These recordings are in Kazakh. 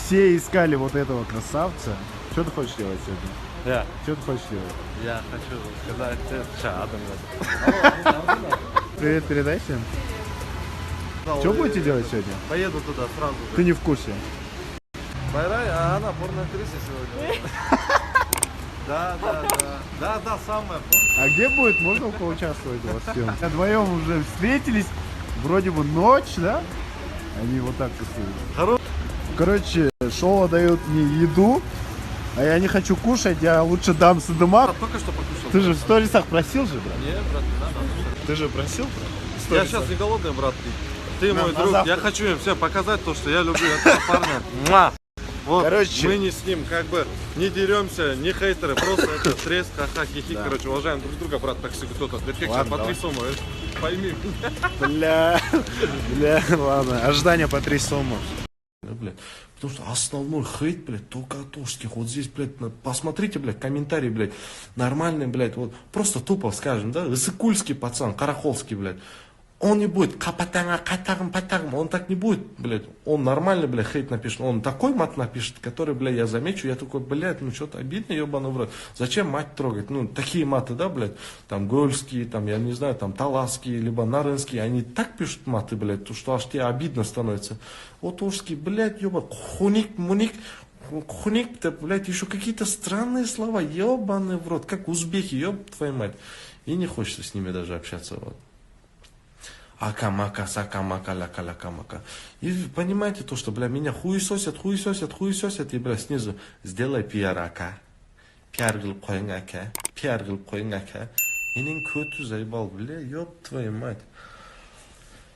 все искали вот этого красавца. Что ты хочешь делать сегодня? Я. Что ты хочешь делать? Я хочу сказать, Привет, передай всем. Что будете делать сегодня? Поеду туда сразу же. Ты не в курсе. Байрай, а она порноактриса сегодня. Да, самая. А где будет? Можно поучаствовать у вас в съемке? Вдвоем уже встретились. Вроде бы ночь, да? Они вот так рисуют. Короче, Шоу дают мне еду, а я не хочу кушать, я лучше дам садымак. Только что покушал. Ты же в сторисах просил же, брат? Нет, брат, не надо. Ты же просил, брат? Я сейчас не голодный, брат. Ты мой друг. завтра. Я хочу им всем показать то, что я люблю этого парня. Вот, Короче. мы не с ним как бы не деремся, не хейтеры, просто это треск, ха-ха, хихи. Да. Короче, уважаем друг друга, брат, так всегда кто-то. Ладно, По 3 суммы, пойми. Бля, ладно. Ожидание по 3 сомов. Блядь. Потому что основной хейт, блядь, только атошских. Вот здесь, блядь, посмотрите, блядь, комментарии, блядь, нормальный, блядь, вот просто тупо скажем, да, Исыкульский пацан, Карахолский, блядь. Он не будет капатага, катагам, патагам, он так не будет, блядь. Он нормальный, блядь, хейт напишет. Он такой мат напишет, который, блядь, я замечу, я такой, блядь, ну что-то обидно, ебаный в рот. Зачем мать трогать? Ну, такие маты, да, блядь, там, гольские, там, я не знаю, там, таласские, либо нарынские, они так пишут маты, блядь, то, что аж тебе обидно становится. Вот ужский, блядь, ебан, хуник, муник, хуник-то, блядь, еще какие-то странные слова, ебаный в рот, как узбеки, еб твою мать. И не хочется с ними даже общаться, вот. Ака-мака, сака-мака, ляка-ляка-мака. И понимаете то, что, бля, меня хуесосят, и, бля, снизу сделай пиар, ака. Пиар қылып қойың, ака. Пиар қылып қойың, ака. Енен көту заебал, бля, ёб твою мать.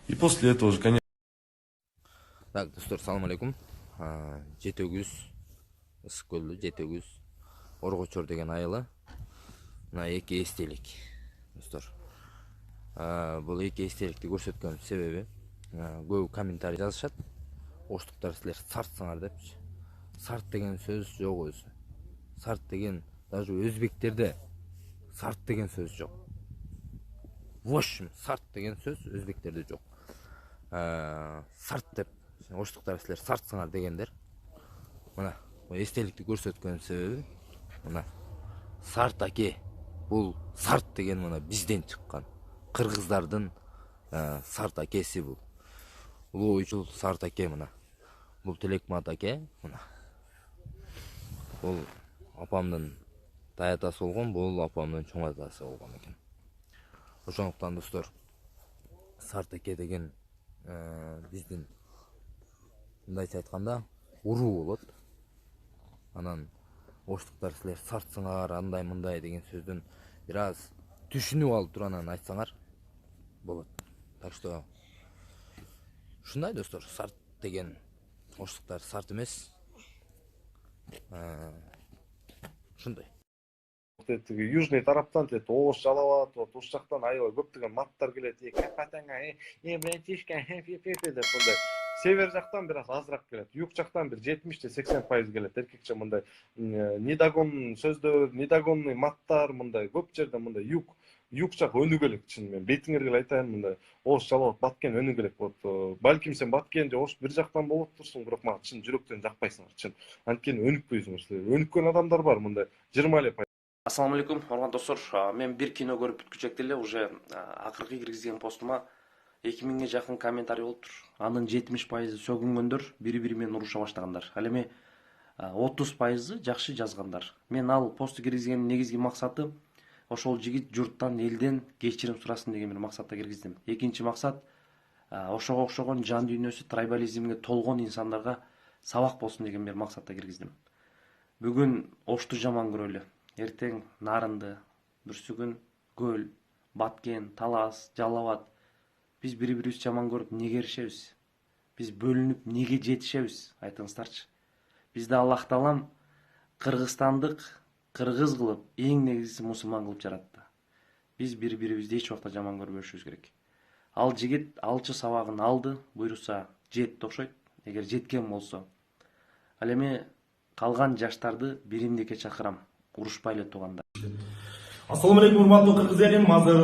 И после этого уже, конечно... Так, достар, салам алейкум. Жетегүз, Ысыккөлдү, Жетегүз, Оргочор деген айылы. Мына эки эстелик, достар. Бұл эки эстеликти көрсөткөн себеби көп комментарий жазышат. Оштуктар силер сартсыңар депчи. Сарт деген сөз жок өзү. Сарт деген даже өзбектерде сарт деген сөз жок. В общем, сарт деген сөз өзбектерде жок. Сарт деп оштуктар силер сартсыңар дегендер. Мына эстеликти көрсөткөн себеби мына Сарт аке. Бул сарт деген мына бизден чыккан. Кыргыздардын Сарт акеси бул. Улуу үчүл Сарт аке мына. Бул Телекмат аке мына. Бул апамдын таятасы болгон, бул апамдын чоң атасы болгон экен. Ошондуктан достор, Сарт аке деген биздин мындайча айтканда уруу болот. Анан оштуктар силер сартсыңар, андай мындай деген сөздүн бир аз түшүнүп алып туруп анан айтсаңар болот. Так что ушундай достор, сарт деген оштуктар сарт эмес. Ушундай. Южный тараптан Ош жалабат, ош жактан аябай көптөгөн маттар келет. Капатаңа, братишка, деп мындай. Север жактан бир аз азыраак келет. Юг жактан бир 70-80% келет. Эркекче мындай недогон сөздөр, недогонный маттар мындай көп жерде мындай юг жак өнүгөлүк чынымен. Бетиңерге эле айтайын мындай Ош жалабат баткен өнүгөлүк. Вот балким сен баткен же Ош бир жактан болуп турсуң, бирок мага чын жүрөктөн жакпайсыңар, чын. Анткени өнүкпөйсүңөр силер. Өнүккөн адамдар бар мындай 20 Ассаламу алейкум, урман достор. Мен бир кино көрүп бүткүчөктө эле уже акыркы киргизген постума 2000ге жакын комментарий болуптур. Анын 70% сөгүнгөндөр, бири-бири менен уруша баштагандар. Ал эми 30% жакшы жазгандар. Мен ал посту киргизгендин негизги максаты ошол жигит журттан, элден кечирим сурасын деген бир максатта киргиздим. Экинчи максат ошого окшогон жан дүйнөсү трайбализмге толгон инсандарга сабак болсун деген бир максатта киргиздим. Бүгүн Ошту жаман көрөлү. Эртең Нарынды, Бүрсүгүн, Көл, Баткен, Талас, Жалал-Абад. Биз бири-бирибизди жаман көрүп неге эришебиз? Биз бөлүнүп неге жетишебиз? Айтыңыздарчы. Бизди Аллах Таалам Кыргызстандык кыргыз кылып, эң негизгиси мусулман кылып жаратты. Биз бири-бирибизди эч убакта жаман көрбөшүбүз керек. Ал жигит алчы сабагын алды, буйруса жетти окшойт, эгер жеткен болсо. Ал эми калган жаштарды биримдикке чакырам. Урушпай эле туугандар. Assalamu alaikum, урматтуу кыргыз элим. Азыр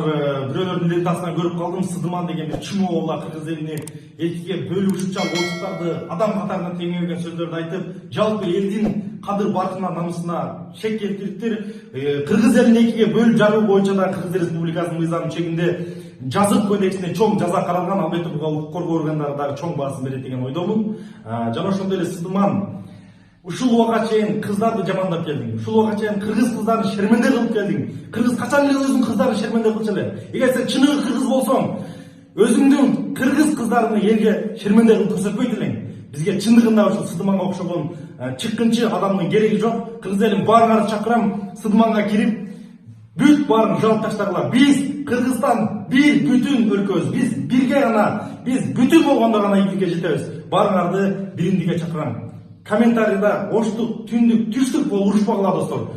бирөөлөрдүн лентасынан көрүп калдым. Сыдыман деген бир чымо болла кыргыз элини экиге бөлүп ушунча орустарды адам катарына теңеген сөздөрдү айтып, жалпы элдин кадыр баркына, намысына шек келтириптир. Кыргыз элин экиге бөлүп жаруу боюнча да Кыргыз Республикасынын мыйзам чегинде жазык кодексине чоң жаза каралган. Албетте буга укук коргоо органдары дагы чоң баасын берет деген ойдомун. Жана ошондой эле Сыдыман ушул убакка чейин кыздарды жамандап келдиң. Ушул убакка чейин кыргыз кыздарын шерменде кылып келдиң. Кыргыз качан эле өзүнүн кыздарын шерменде кылчу эле? Эгер сен чыныгы кыргыз болсоң, өзүңдүн кыргыз кыздарын элге шерменде кылып көрсөтпөйт элең. Бизге чындыгында ушул Сыдыманга окшогон чыккынчы адамдын кереги жок. Кыргыз элим баарыңарды чакырам, Сыдыманга кирип, бүт баарын жаап таштагыла. Биз Кыргызстан бир бүтүн өлкөбүз. Биз бирге гана, биз бүтүн болгондо гана ийгиликке жетебиз. Баарыңарды биримдикке чакырам. Комментарийда оштук, түндүк, түштүк болуп урушпагыла достор.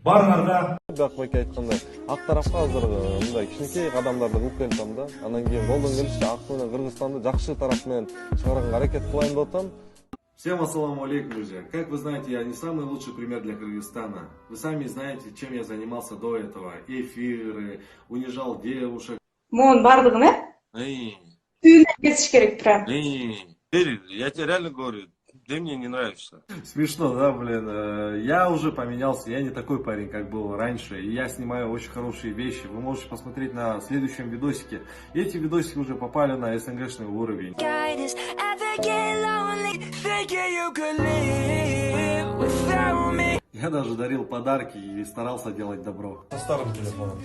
Баарыңарга Акбек айткандай, ак тарапка азыр мындай кичинекей кадамдарды кылып келатам да. Анан кийин колдон келишинче ак менен Кыргызстанды жакшы тарап менен чыгарганга аракет кылайын деп атам. Всем ассаламу алейкум, друзья. Как вы знаете, я не самый лучший пример для Кыргызстана. Вы сами знаете, чем я занимался до этого. Эфиры, унижал девушек. Мон бардыгын, түйүнөн кетиш керек прям. Я тебе реально говорю, ты мне не нравишься. Смешно, да, блин. Я уже поменялся, я не такой парень, как был раньше. И я снимаю очень хорошие вещи. Вы можете посмотреть на следующем видосике. Эти видосики уже попали на СНГшный уровень. Я даже дарил подарки и старался делать добро. Со старым телефоном.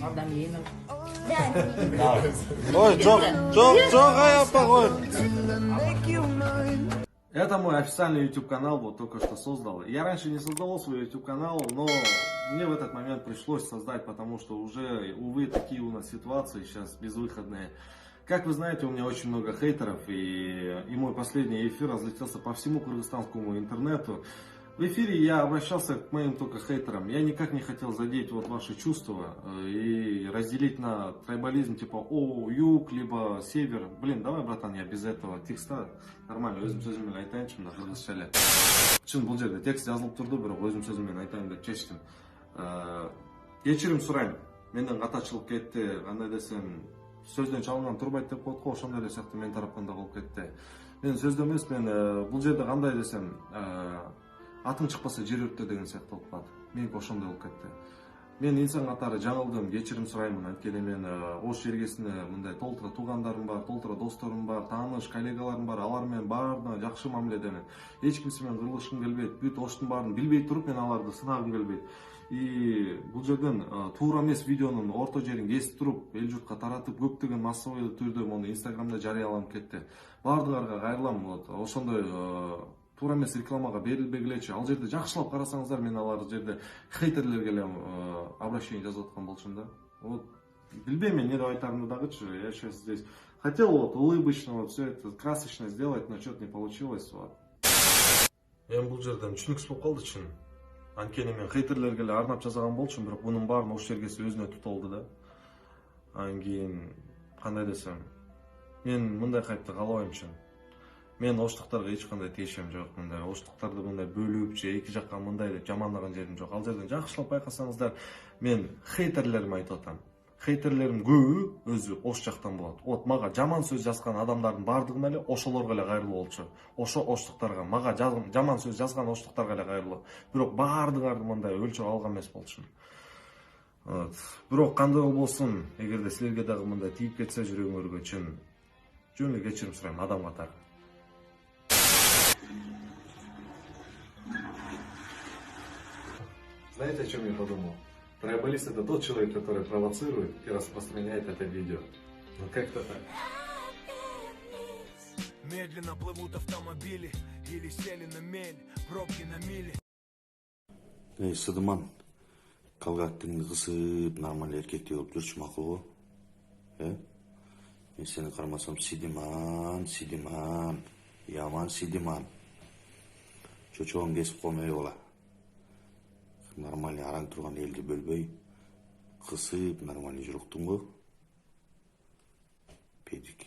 Ой, я похож. Это мой официальный YouTube канал, вот только что создал. Я раньше не создавал свой YouTube канал, но мне в этот момент пришлось создать, потому что уже, увы, такие у нас ситуации сейчас безвыходные. Как вы знаете, у меня очень много хейтеров, и мой последний эфир разлетелся по всему кыргызстанскому интернету. В эфире я обращался к моим только хейтерам. Я никак не хотел задеть вот ваши чувства и разделить на трайбализм типа о, юг, либо север. Блин, давай, братан, я без этого текста нормально өзім сөзіммен айтайыншы мына кыргызча эле. Чын бул жерде текст жазылып турду, бирок өзім сөзіммен айтайын деп чечтим. Кечирим сурайм. Менден ката чыгып кетти, кандай десем, сөздөн чалынган турбайт деп коет го, ошондой эле сыяктуу мен тараптан да болуп кетти. Мен сөздө эмес, мен бул жерде кандай десем, атың чыкпаса жер өрттө деген сыяктуу болуп калат. Меники ошондой болуп кетти. Мен инсан катары жаңылдым, кечирим сураймын. Анткени мен Ош жергесинде мындай толтура туугандарым бар, толтура досторум бар, тааныш, коллегаларым бар. Алар менен баарына жакшы мамиледемин. Эч кимсе менен кырылышкым келбейт. Бүт Оштун баарын билбей туруп мен аларды сынагым келбейт. И бул жерден туура эмес видеонун орто жерин кесип туруп, эл журтка таратып, көптөгөн массовый түрдө муну Инстаграмда жарыяланып кетти. Баардыгыңарга кайрылам, вот ошондой туура эмес рекламага берилбегилечи. Ал жерде жакшылап карасаңыздар, мен алар жерде хейтерлерге эле обращение жазып аткан болчумун да. Вот билбейм мен эмне деп айтарымды дагычы. Я сейчас здесь хотел вот улыбочно вот все это красочно сделать, но что-то не получилось. Вот. Мен бул жерден түшүнүксүз болуп калды чын. Анткени мен хейтерлерге эле арнап жазган болчумун, бирок бунун баарын Ош жергеси өзүнө тутуп алды да. Анан кийин кандай десем, мен мындай кайыпты каалабайм чын. Мен оштуктарга эч кандай тиешем жок, мындай оштуктарды мындай бөлүп же эки жакка мындай деп жамандаган жерим жок. Ал жерден жакшылап байкасаңыздар, мен хейтерлериме айтып атам. Хейтерлерим көбү өзү Ош жактан болот. Вот мага жаман сөз жазган адамдардын баардыгына эле ошолорго эле кайрылуу болчу. Ошо оштуктарга, мага жаман сөз жазган оштуктарга эле кайрылуу. Бирок баардыгарды мындай өлчөп алган эмес болчумун. Вот. Бирок кандай болбосун, эгерде силерге дагы мындай тийип кетсе жүрөгүңөргө чын жөн эле кечирим сурайм адам катары. Знаете, о чем я подумал? Трайбалист — это тот человек, который провоцирует и распространяет это видео. Ну как-то так. Медленно плывут автомобили или сели на мель, пробки на мили. Эй, Сыдыман, калгаттың кысып нормаль эркектей болуп жүрчү макулбу? Мен сени кармасам Сидиман, яман Сидиман. Чочогун кесип коймой бола. Нормально араң турган элди бөлбөй, кысып нормально жүрүктүң го. Педик.